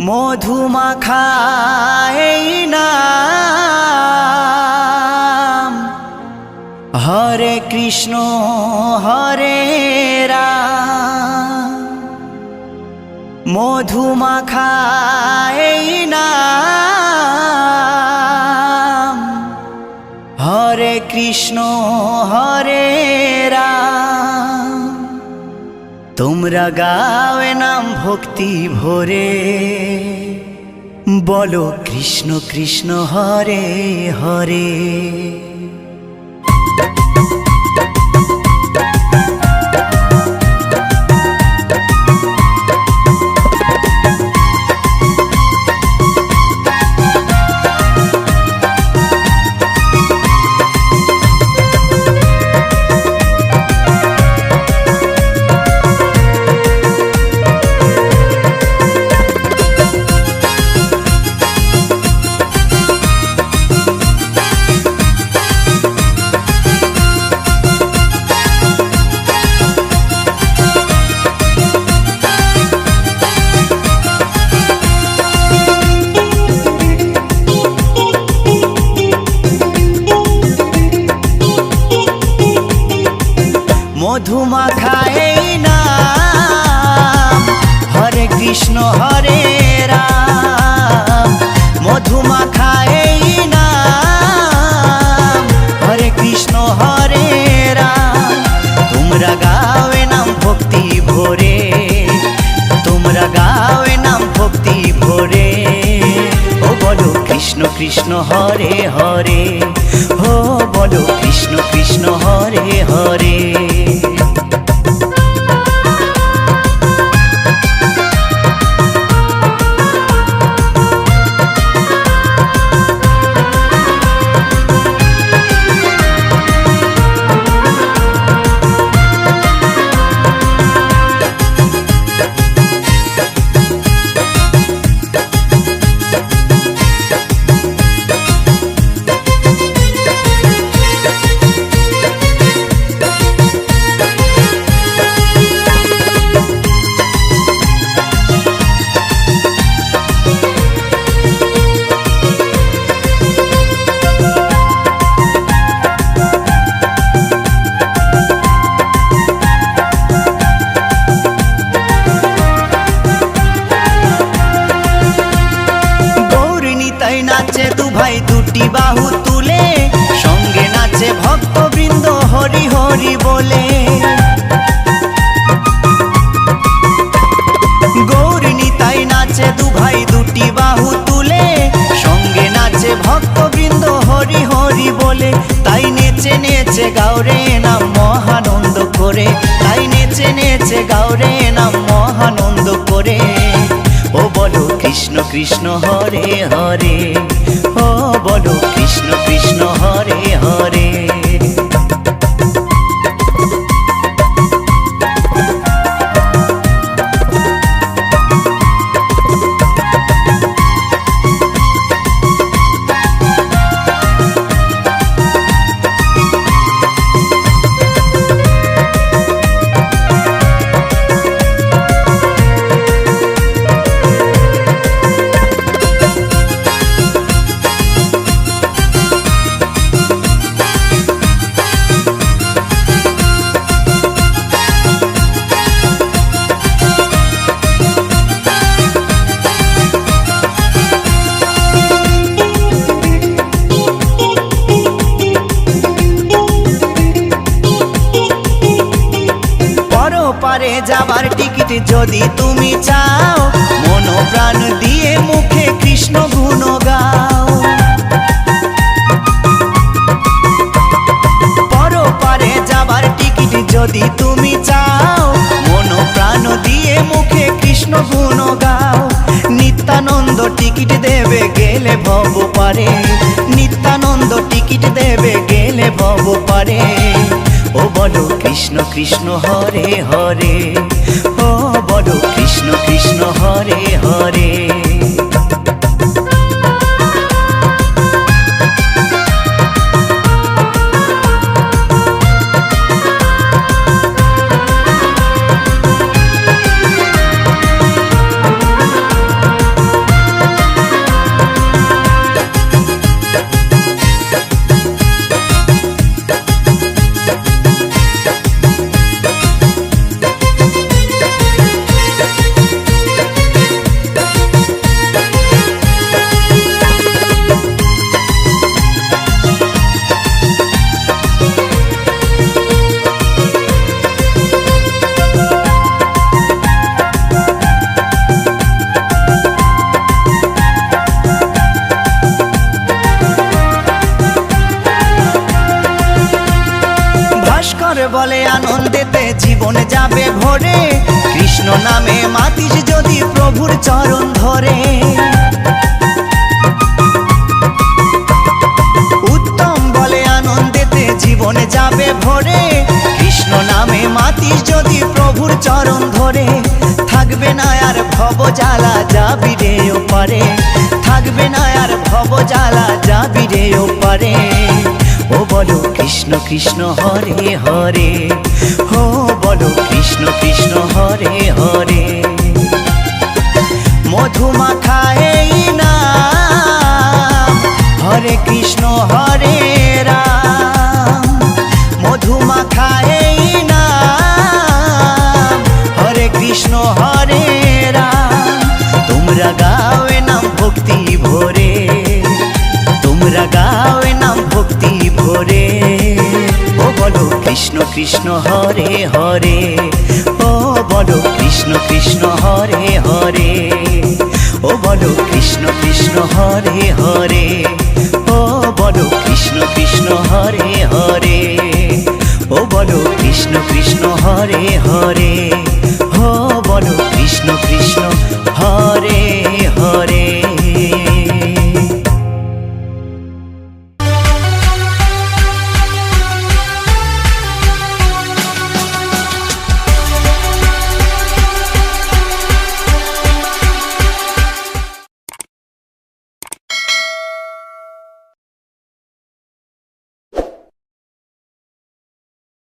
মধুমাখা এই নাম, হরে কৃষ্ণ হরে রাম। মধুমাখা এই নাম, হরে কৃষ্ণ হরে রাম। তোমরা গাও নাম ভক্তি ভরে, বলো কৃষ্ণ কৃষ্ণ হরে হরে। মধুমাখা এই নাম, হরে কৃষ্ণ হরে রাম। মধুমাখা এই নাম, হরে কৃষ্ণ হরে রাম। তোমরা গাও নাম ভক্তি ভরে, তোমরা গাও নাম ভক্তি ভরে। ও বলো কৃষ্ণ কৃষ্ণ হরে হরে, ও বলো কৃষ্ণ কৃষ্ণ হরে হরে। নাচে দু ভাই দুটি বাহু তুলে, সঙ্গে নাচে ভক্তবৃন্দ হরি হরি বলে। গৌর নিতাই নাচে দু ভাই দুটি বাহু তুলে, সঙ্গে নাচে ভক্তবৃন্দ হরি হরি বলে। তাই নেচে নেচে গাওরে নাম মহানন্দ করে, তাই নেচে নেচে গাওরে নাম মহানন্দ করে। ও বলো কৃষ্ণ কৃষ্ণ হরে হরে, ও বলো কৃষ্ণ কৃষ্ণ হরে হরে। পারে যাবার টিকিট যদি তুমি চাও, মন প্রাণ দিয়ে মুখে কৃষ্ণ গুণ গাও। পরপারে যাবার টিকিট যদি তুমি চাও, মন প্রাণ দিয়ে মুখে কৃষ্ণ গুণ গাও। নিত্যানন্দ টিকিট দেবে গেলে ভব পারে, নিত্যানন্দ টিকিট দেবে গেলে ভব পারে। ও বলো কৃষ্ণ কৃষ্ণ হরে হরে, ও বলো কৃষ্ণ কৃষ্ণ হরে হরে। আনন্দেতে জীবন যাবে ভরে, কৃষ্ণ নামে মাতিস যদি প্রভুর চরণ ধরে। উত্তম বলে আনন্দেতে জীবন যাবে ভরে, কৃষ্ণ নামে মাতিস যদি প্রভুর চরণ ধরে। থাকবে না আর ভব জ্বালা, যাবি রে ওপারে, থাকবে না আর ভব জ্বালা, যাবি রে ওপারে। ও বলো কৃষ্ণ কৃষ্ণ হরে হরে, ও বলো কৃষ্ণ কৃষ্ণ হরে হরে। মধুমাখা এই নাম, হরে কৃষ্ণ হরে রাম। মধুমাখা এই নাম, হরে কৃষ্ণ হরে রাম। তোমরা গাও এ নাম ভক্তি ভরে, তোমরা গাও এ নাম ভক্তি ভরে। ও বলো কৃষ্ণ কৃষ্ণ হরে হরে, ও বলো কৃষ্ণ কৃষ্ণ হরে হরে। ও বলো কৃষ্ণ কৃষ্ণ হরে হরে, ও বলো কৃষ্ণ কৃষ্ণ হরে হরে। ও বলো কৃষ্ণ কৃষ্ণ হরে হরে, ও বলো কৃষ্ণ।